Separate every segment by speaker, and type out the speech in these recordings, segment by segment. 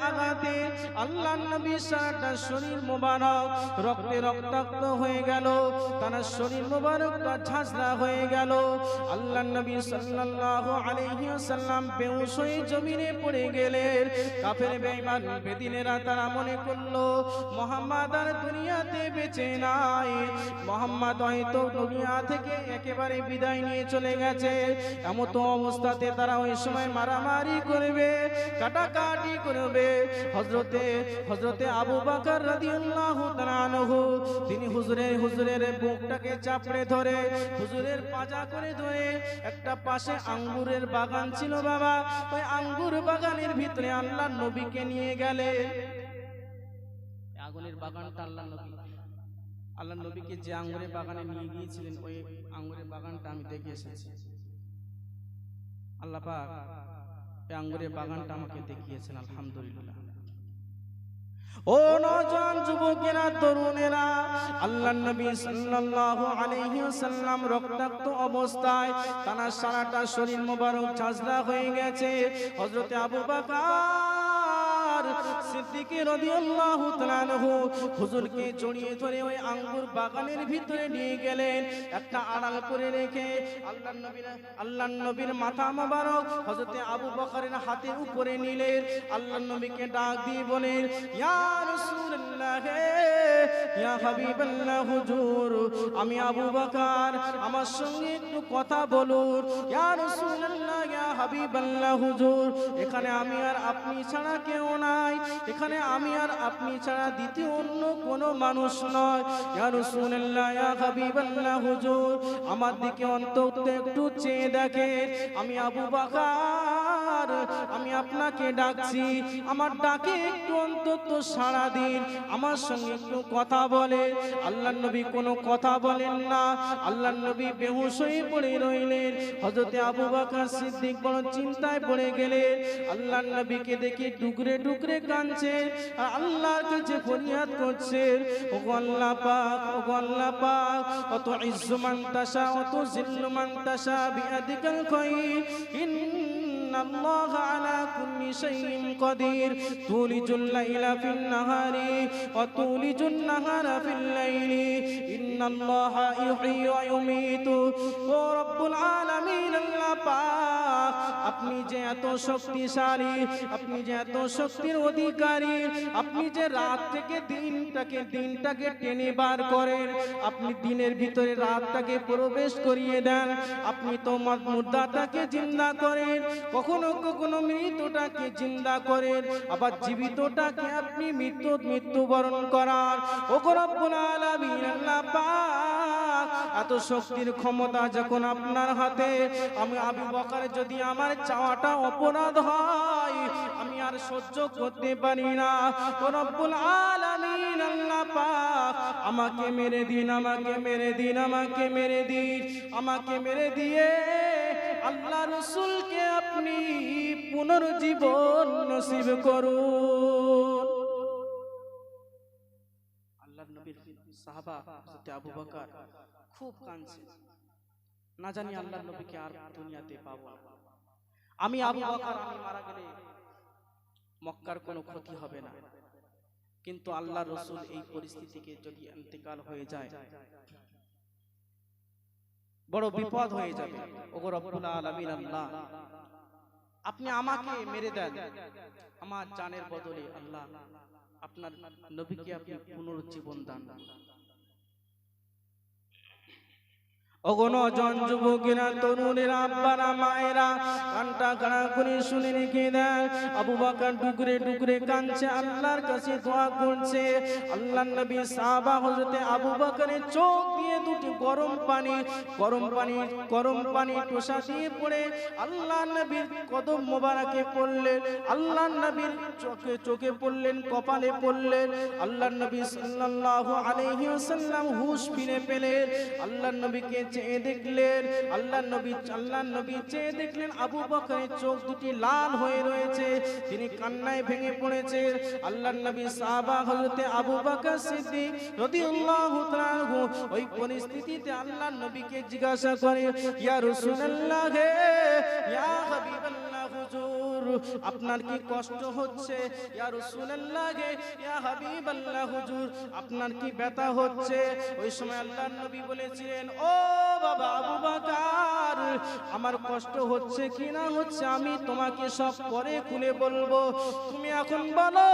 Speaker 1: আঘাতে আল্লাহর নবীর সারাটা শরীর মোবারক রক্তে রক্তাক্ত হয়ে গেল, তার শরীর মোবারকটা ঝাঁঝরা হয়ে গেল। আল্লাহর নবী সাল্লাল্লাহু আলাইহি ওয়াসাল্লাম বেহুশ হয়ে জমিনে পড়ে গেলেন। কাফের বেঈমান বেদিনেরা তারা মনে করলো মুহাম্মদ আর দুনিয়াতে বেঁচে নাই, মুহাম্মদ হয়তো দুনিয়া থেকে একেবারে বিদায় নিয়ে চলে গেছে। এমত অবস্থাতে তারা ওই সময় মারামারি করবে, কাটাকাটি করবে। হযরতে আবু বকর রাদিয়াল্লাহু তাআলা আনহু তিনি হুজুরের বুকটাকে চাপড়ে ধরে, হুজুরের পাজা করে ধরে, একটা পাশে আঙ্গুরের বাগান ছিল বাবা, ওই আঙ্গুর বাগানের ভিতরে আল্লাহর নবীকে নিয়ে গেলে। আগুনের বাগানটা আল্লাহর নবীকে যে আঙ্গুরের বাগানে নিয়ে গিয়েছিলেন, ওই আঙ্গুরের বাগানটা আমি দেখে এসেছি। আল্লাহ পাক এই আঙ্গুরের বাগানটা আমাকে দেখিয়েছেন, আলহামদুলিল্লাহ। ও নওজোয়ান যুবকেরা, তরুণেরা, আল্লাহর নবী সাল্লাল্লাহু আলাইহি ওয়াসাল্লাম রক্তাক্ত অবস্থায় তার সারাটা শরীর মোবারক ঝাঁঝরা হয়ে গেছে। হযরতে আবু বকর সিদ্দিক রাদিয়াল্লাহু তাআলা আনহু হুজুরকে জড়িয়ে ধরে ওই আঙ্গুর বাগানের ভিতরে নিয়ে গেলেন, একটা আড়াল করে রেখে আল্লাহর নবীর মাথা মোবারক হযরতে আবু বকরের হাতের উপরে নিলেন। আল্লাহর নবীকে ডাক দিয়ে বলেন, ইয়া রাসূলুল্লাহ, ইয়া হাবিবাল্লাহ, হুজুর আমি আবু বকর, আমার সঙ্গে একটু কথা বলুন। ইয়া রাসূলুল্লাহ, ইয়া হাবিবাল্লাহ, হুজুর এখানে আমি আর আপনি ছাড়া কেউ নাই, এখানে আমি আর আপনি ছাড়া দ্বিতীয় অন্য কোনো মানুষ নয়। ইয়া রাসূলুল্লাহ, ইয়া হাবিবাল্লাহ, হুজুর আমার দিকে অন্তত একটু চেয়ে দেখেন, আমি আবু বকর, আমি আপনাকে ডাকছি, আমার ডাকে একটু অন্তত সাড়া দিন, আমার সঙ্গে একটু কথা বলে। আল্লাহর নবী কোনো কথা বলেন না, আল্লাহর নবী বেহুশ হয়ে পড়ে রইলেন। হযরতে আবু বকর সিদ্দিক বড় চিন্তায় পড়ে গেলেন। আল্লাহর নবীকে দেখে টুকরে টুকরে কাঁদছে, আর আল্লাহর কাছে ফরিয়াদ করছে, ওগো আল্লাহ পাক, ওগো আল্লাহ পাক, অত ইজ্জু মান তাশা, অত জিল্লু মান তাশা, বিয়াদিকাল খায়র, ইন্নাল্লাহ আলা কুল্লি শাইইন কাদির, তুলিজুল লাইলা ফিন নাহারি ওয়া তুলিজুন নাহারা ফিল লাইলি, ইন্নাল্লাহা ইউহয়ি ওয়া ইউমীতু। ও রব্বুল আলামিন, আল্লাহ পাক আপনি যে এত শক্তিশালী, আপনি যে এত শক্তির অধিকারী, আপনি যে রাত থেকে দিনটাকে টেনে বার করেন, আপনি দিনের ভিতরে রাতটাকে প্রবেশ করিয়ে দেন, আপনি তো মুর্দাটাকে জিন্দা করেন, কখনো কখনো মৃতটাকে জিন্দা করেন, আবার জীবিতটাকে আপনি মৃত্যুবরণ করার। ওগো রব্বুল আলামিন, আল্লাহ পাক এত শক্তির ক্ষমতা যখন আপনার হাতে, আমি আবু বকর যদি আমার চাওয়াটা অপরাধ হয়, আমি আর সহ্য করতে পারি না। ও রব্বুল আলামিন, আল্লাহ পাক আমাকে মেরে দিন, আমাকে মেরে দিন, আমাকে মেরে দিন, আমাকে মেরে দিয়ে আল্লাহ রাসূলকে আপনি পুনর্জীবন নসিব করুন। আল্লাহর নবীর সাহাবা হযরত আবু বকর খুব কাঁদছে, না জানি আল্লাহর নবীকে আর দুনিয়াতে পাবো না। আমি আবু বকর, আমি মারা গেলে মক্কার কোনো ক্ষতি হবে না, কিন্তু আল্লাহর রাসূল এই পরিস্থিতিকে যদি ইন্তেকাল হয়ে যায়, বড় বিপদ হয়ে যাবে। ওগো রব্বুল আলামিন, আল্লাহ আপনি আমাকে মেরে দেন, আমার জানের বদলে আল্লাহ আপনার নবীকে আপনি পুনরুজ্জীবন দান। ওগো নওজোয়ান যুবকেরা, তরুণেরা, আব্বারা, মায়েরা, কানটা কানা করে শুনে রেখে দেন। আবু বকর টুকরে টুকরে কাঁদছে, আল্লাহর কাছে দোয়া করছে। আল্লাহর নবী সাহাবা হযরতে আবু বকরের চোখ দিয়ে দুটি গরম পানি টোসা দিয়ে পড়ে আল্লাহর নবীর কদম মোবারকে পড়লেন, আল্লাহর নবীর চোখে পড়লেন, কপালে পড়লেন। আল্লাহর নবী সাল্লাল্লাহু আলাইহি ওয়াসাল্লাম হুঁশ ফিরে পেলেন। আল্লাহর নবীকে চেয়ে দেখলেন, আল্লাহর নবী চেয়ে দেখলেন আবু বকরের চোখ দুটি লাল হয়ে রয়েছে, তিনি কান্নায় ভেঙে পড়েছেন। আল্লাহর নবী সাহাবা হযরতে আবু বকর সিদ্দিক রাদিয়াল্লাহু তাআলা আনহু ওই পরিস্থিতিতে আল্লাহর নবীকে জিজ্ঞাসা করে, ইয়া রাসূলুল্লাহ, ইয়া হাবিবাল্লাহ, হুজুর আপনার কি কষ্ট হচ্ছে? ইয়া রাসূলুল্লাহ ইয়া হাবিবাল্লাহ হুজুর আপনার কি ব্যথা হচ্ছে? ওই সময় আল্লাহর নবী বলেছিলেন, ও বাবা আবু বকর, আমার কষ্ট হচ্ছে কি না হচ্ছে আমি তোমাকে সব পরে খুলে বলবো। তুমি এখন বলো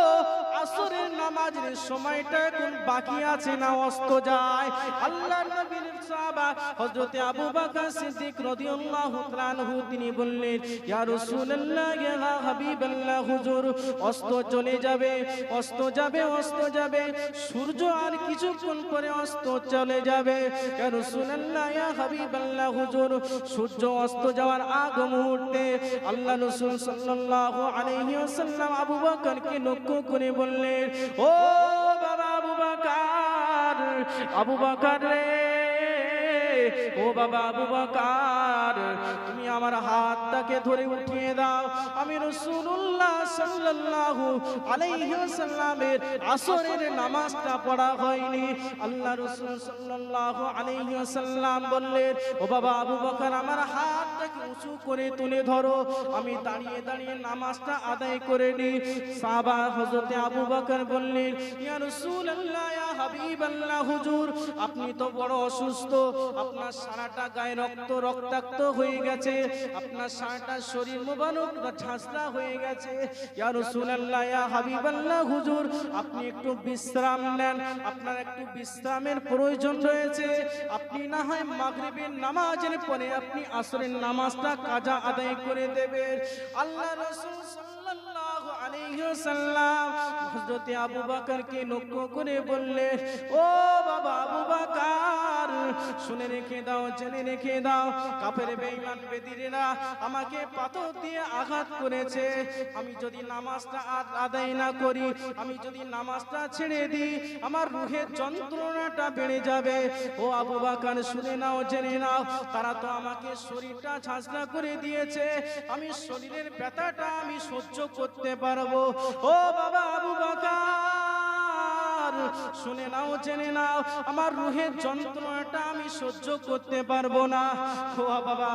Speaker 1: আসরের নামাজের সময়টা এখন বাকি আছে না অস্ত যায়? আল্লাহর নবীর সাহাবা হযরত আবু বকর সিদ্দিক রাদিয়াল্লাহু তাআলা আনহু তিনি বললেন, ইয়া রাসূলুল্লাহ ইয়া হাবিবাল্লাহ হুজুর অস্ত চলে যাবে, অস্ত যাবে, অস্ত যাবে, সূর্য আর কিছুক্ষণ পরে অস্ত চলে যাবে। ইয়া রাসূলুল্লাহ ইয়া হাবিবাল্লাহ হুজুর সূর্য অস্ত যাওয়ার আগ মুহূর্তে আল্লাহ রাসূল সাল্লাল্লাহু আলাইহি ওয়াসাল্লাম আবু বকরকে লক্ষ্য করে বললেন, ও বাবা আবু বকর, আবু বকর রে, ও বাবা আবু বকর, তুমি আমার হাতটাকে ধরে উঠিয়ে দাও। আমি রাসূলুল্লাহ সাল্লাল্লাহু আলাইহি ওয়াসাল্লামের আসরের নামাজটা পড়া হয়নি। আল্লাহ রাসূল সাল্লাল্লাহু আলাইহি ওয়াসাল্লাম বললেন, ও বাবা আবু বকর আমার হাতটাকে উঁচু করে তুলে ধরো, আমি দাঁড়িয়ে দাঁড়িয়ে নামাজটা আদায় করে নিই। সাহাবা হযরত আবু বকর বললেন, ইয়া রাসূলুল্লাহ ইয়া হাবিবাল্লাহ হুজুর আপনি তো বড় অসুস্থ, আপনার সারাটা গায়ে রক্তাক্ত হয়ে গেছে, আপনার সারাটা শরীর মোবারক ঝাঁঝরা হয়ে গেছে। ইয়া রাসূলুল্লাহ ইয়া হাবিবাল্লাহ হুজুর আপনি একটু বিশ্রাম নেন, আপনার একটু বিশ্রামের প্রয়োজন রয়েছে। আপনি না হয় মাগরিবের নামাজের পরে আপনি আসরের নামাজটা কাজা আদায় করে দেবেন। আল্লাহ রাসূল সাল্লাল্লাহু আলাইহি ওয়াসাল্লাম হযরত আবু বকরকে লক্ষ্য করে বললেন, ও বাবা আবু বকর শুনে রেখে দাও, জেনে রেখে দাও, কাফের বেঈমান বেদিরেরা আমাকে পাথর দিয়ে আঘাত করেছে। আমি যদি নামাজটা আদায় না করি, আমি যদি নামাজটা ছেড়ে দিই, আমার রূহের যন্ত্রণাটা বেড়ে যাবে। ও আবু বকর শুনে নাও, জেনে নাও, তারা তো আমাকে শরীরটা ঝাঁঝরা করে দিয়েছে, আমি শরীরের ব্যথাটা আমি সহ্য করতে পারবো। ও বাবা আবু বকর শুনে নাও, জেনে নাও, আমার রূহের যন্ত্রণাটা আমি সহ্য করতে পারবো না। ও বাবা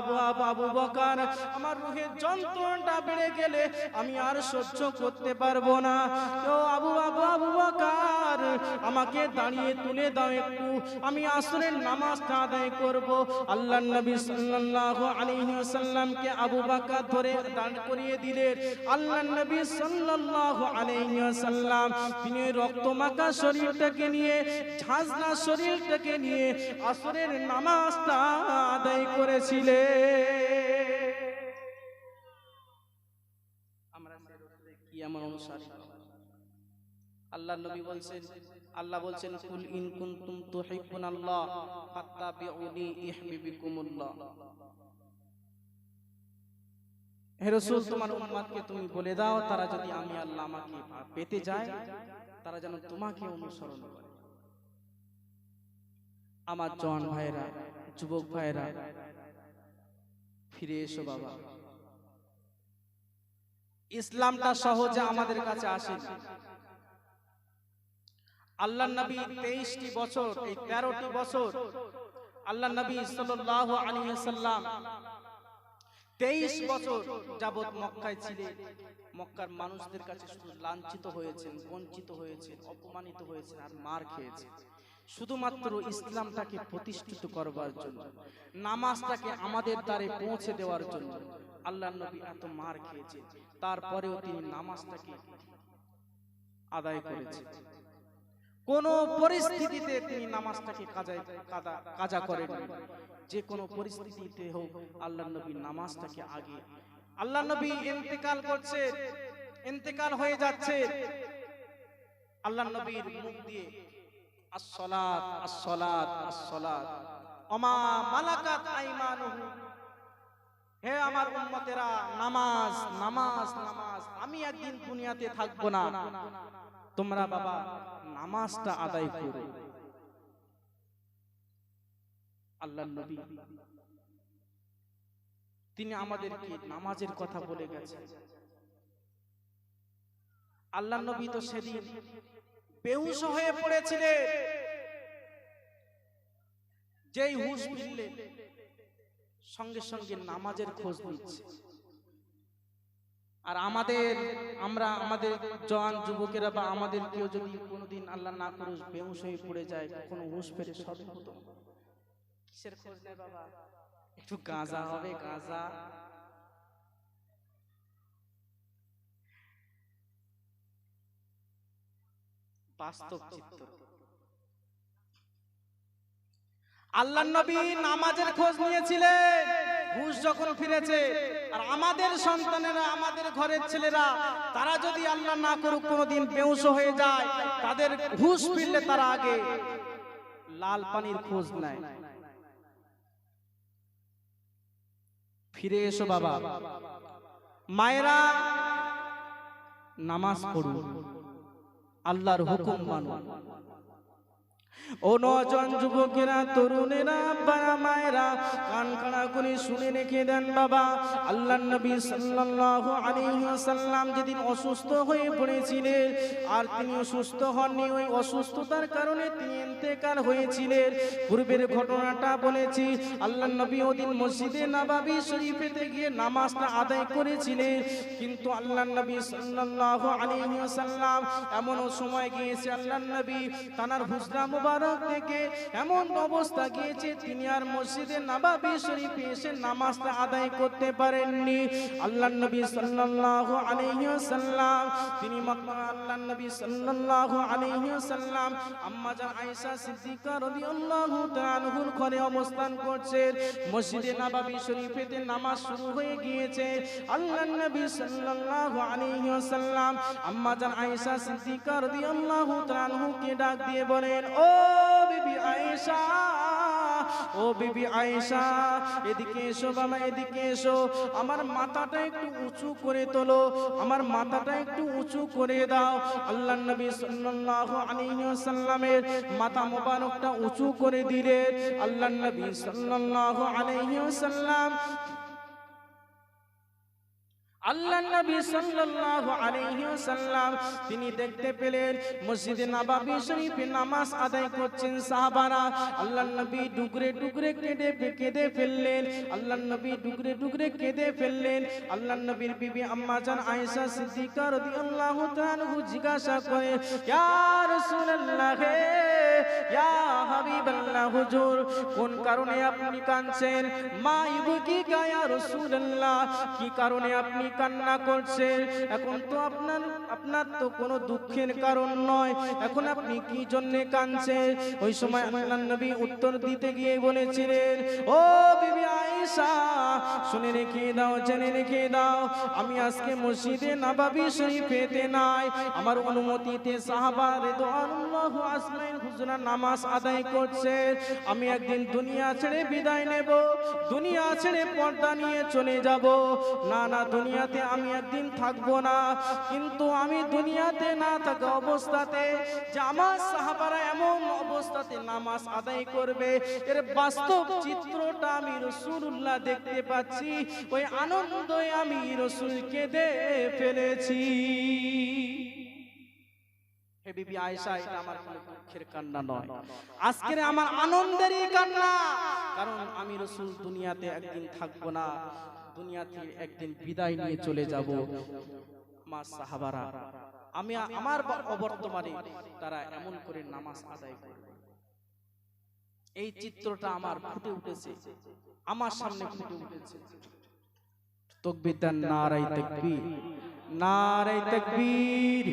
Speaker 1: আবু বকর আমার রূহের যন্ত্রণাটা বেড়ে গেলে আমি আর সহ্য করতে পারবো না। ও আবু বকর আমাকে দাঁড়িয়ে তুলে দাও একটু, আমি আসরের নামাজটা আদায় করব। আল্লাহর নবী সাল্লাল্লাহু আলাইহি ওয়াসাল্লামকে আবু বকর ধরে দাঁড় করিয়ে দিলেন। আল্লাহর নবী সাল্লাল্লাহু আলাইহি ওয়াসাল্লাম তিনি রক্তমাখা শরীরটাকে নিয়ে, ঝাঁঝরা শরীরটাকে নিয়ে আসরের নামাজটা আদায় করেছিলেন। আমরা কি আমার অনুসারী? আল্লাহর নবী বলছেন, আল্লাহ বলছেন, কুল ইন কুনতুম তুহিব্বুনাল্লাহ ফাত্তাবিউনি ইউহিব্বুকুমুল্লাহ। হে রাসূল তোমার উম্মতকে তুমি বলে দাও, তারা যদি আমি আল্লাহ আমাকে পেতে যায় তারা যেন তোমাকে অনুসরণ করে। আমার জওয়ান ভাইরা, যুবক ভাইরা, ফিরে এসো বাবা। ইসলামটা সহজে আমাদের কাছে আসেনি। আল্লাহর নবী 23টি বছর, এই 13টি বছর আল্লাহর নবী সাল্লাল্লাহু আলাইহি ওয়াসাল্লাম 23 বছর যাবত মক্কায় ছিলেন। মক্কার মানুষদের কাছে শুধু লাঞ্ছিত হয়েছেন, বঞ্চিত হয়েছেন, অপমানিত হয়েছেন আর মার খেয়েছেন, শুধুমাত্র ইসলামটাকে প্রতিষ্ঠিত করবার জন্য, নামাজটাকে আমাদের দ্বারে পৌঁছে দেওয়ার জন্য আল্লাহর নবী এত মার খেয়েছেন। তারপরেও তিনি নামাজটাকে আদায় করেছেন। কোন পরিস্থিতিতে তিনি নামাজটাকে কাজা করেন, যে কোনো পরিস্থিতিতে হোক আল্লাহর নবী নামাজটাকে আগে। আল্লাহর নবী ইন্তেকাল করছে, ইন্তেকাল হয়ে যাচ্ছে, আল্লাহর নবীর মুখ দিয়ে আসসালাত আসসালাত আসসালাত ওমা মালাকাত আইমানুহু, হে আমার উম্মতেরা নামাজ নামাজ নামাজ, আমি একদিন দুনিয়াতে থাকবো না, তোমরা বাবা নামাজটা আদায় করো। আল্লাহর নবী তিনি আমাদেরকে নামাজের কথা বলে গেছেন। আল্লাহর নবী তো সেদিন বেহুশ হয়ে পড়েছিলেন, যেই হুঁশ ফিরলেন সঙ্গে সঙ্গে নামাজের খোঁজ নিচ্ছে। আর আমাদের জওয়ান যুবকেরা বা আমাদের কেউ যদি কোনোদিন আল্লাহ না করে বেহুশ হয়ে পড়ে যায়, কখনো হুঁশ ফেরে সব হতো, কিসের খোঁজ নেই বাবা? একটু গাঁজা হবে, গাঁজা। বাস্তব চিত্র। আল্লাহর নবী নামাজের খোঁজ নিয়েছিলেন, হুঁশ যখন ফিরেছে। আর আমাদের সন্তানেরা, আমাদের ঘরের ছেলেরা, তারা যদি আল্লাহ না করুক কোনোদিন বেহুশ হয়ে যায়, তাদের হুঁশ ফিরলে তারা আগে লাল পানির খোঁজ নেয়। ফিরে এসো বাবা, মায়েরা, নামাজ পড়ুন, আল্লাহর হুকুম মানুন। ও নওজোয়ান যুবকেরা, তরুণেরা, আব্বারা, মায়েরা, কান খাড়া করে শুনে রেখে দেন বাবা। আল্লাহর নবী সাল্লাল্লাহু আলাইহি ওয়াসাল্লাম যেদিন অসুস্থ হয়ে পড়েছিলেন, আর তিনি সুস্থ হননি, ওই অসুস্থতার কারণে তিনি ইন্তেকাল হয়েছিলেন। পূর্বের ঘটনাটা বলেছি। আল্লাহর নবী ওদিন মসজিদে নববী শরীফেতে গিয়ে নামাজটা আদায় করেছিলেন, কিন্তু আল্লাহর নবী সাল্লাল্লাহু আলাইহি ওয়াসাল্লাম এমন সময় গিয়েছে, আল্লাহর নবী তানার হুজরা মুবারক থেকে এমন অবস্থা গিয়েছে, তিনি আর মসজিদে নববী শরীফে এসে নামাজটা আদায় করতে পারেননি। আল্লাহর নবী সাল্লাল্লাহু আলাইহি ওয়াসাল্লাম তিনি আল্লাহর নবী সাল্লাল্লাহু আলাইহি ওয়াসাল্লাম আম্মা জান আয়েশা সিদ্দিকা রাদিয়াল্লাহু তাআলা আনহুর ঘরে অবস্থান করছেন। মসজিদে নববী শরীফেতে নামাজ শুরু হয়ে গিয়েছে। আল্লাহর নবী সাল্লাল্লাহু আলাইহি ওয়াসাল্লাম আম্মা জান আয়েশা সিদ্দিকা রাদিয়াল্লাহু তাআলা আনহুকে ডাক দিয়ে বলেন, ও বিবি আয়েশা, ও বিবি আয়েশা, এদিকে এসো বাবা, এদিকে এসো। আমার মাথাটা একটু উঁচু করে তোলো, আমার মাথাটা একটু উঁচু করে দাও। আল্লাহর নবী সাল্লাল্লাহু আলাইহি ওয়াসাল্লামের মাথা মোবারকটা উঁচু করে দিলেন। আল্লাহর নবী সাল্লাল্লাহু আলাইহি ওয়াসাল্লাম আল্লাহর নবী সাল্লাল্লাহু আলাইহি ওয়াসাল্লাম তিনি দেখতে পেলেন মসজিদে নববী শরীফে নামাজ আদায় করছেন সাহাবারা। আল্লাহর নবী ডুকরে ডুকরে কেঁদে ফেললেন। আল্লাহর নবী ডুকরে ডুকরে কেঁদে ফেললেন। আল্লাহর নবীর বিবি আম্মা জান আয়েশা সিদ্দিকা রাদিয়াল্লাহু তাআলা জিজ্ঞাসা করে, ইয়া রাসূলুল্লাহ, ইয়া হাবিবাল্লাহ, হুজুর কোন কারণে আপনি কাঁদছেন? মা ইবকি কা ইয়া রাসূলুল্লাহ, কি কারণে আপনি কান্না করছেন? এখন তো আপনার তো কোনো দুঃখের কারণ নয়, এখন আপনি কি জন্য কাঁদছেন? ওই সময় আল্লাহর নবী উত্তর দিতে গিয়ে বলেছিলেন, ও বিবি আয়েশা, শুনে রেখে দাও, জেনে রেখে দাও, আমি আজকে মসজিদে নববী শরীফেতে নাই, আমার অনুমতিতে সাহাবা রিদওয়ানুল্লাহু আজমাইন হুজুরা নামাজ আদায় করছে। আমি একদিন দুনিয়া ছেড়ে বিদায় নেব, দুনিয়া ছেড়ে পর্দা নিয়ে চলে যাব। না না, দুনিয়াতে আমি একদিন থাকবো না, কিন্তু আমি দুনিয়াতে না থাকা অবস্থাতে যে আমার সাহাবারা এমন অবস্থাতে নামাজ আদায় করবে, এর বাস্তব চিত্রটা আমি রাসূলুল্লাহ দেখতে পাচ্ছি। ওই আনন্দে আমি রাসূল কেঁদে ফেলেছি। হে বিবি আয়েশা, এটা আমার কোনো দুঃখের কান্না নয়, আজকের আমার আনন্দেরই কান্না। কারণ আমি রাসূল দুনিয়াতে একদিন থাকবো না, দুনিয়াতে একদিন বিদায় নিয়ে চলে যাব। আমার সাহাবারা আমার অবর্তমানে তারা এমন করে নামাজ আদায় করবে, এই চিত্রটা আমার ফুটে উঠেছে, আমার সামনে ফুটে উঠেছে। তাকবীর দেন, নারায়ে তাকবীর, নারায়ে তাকবীর,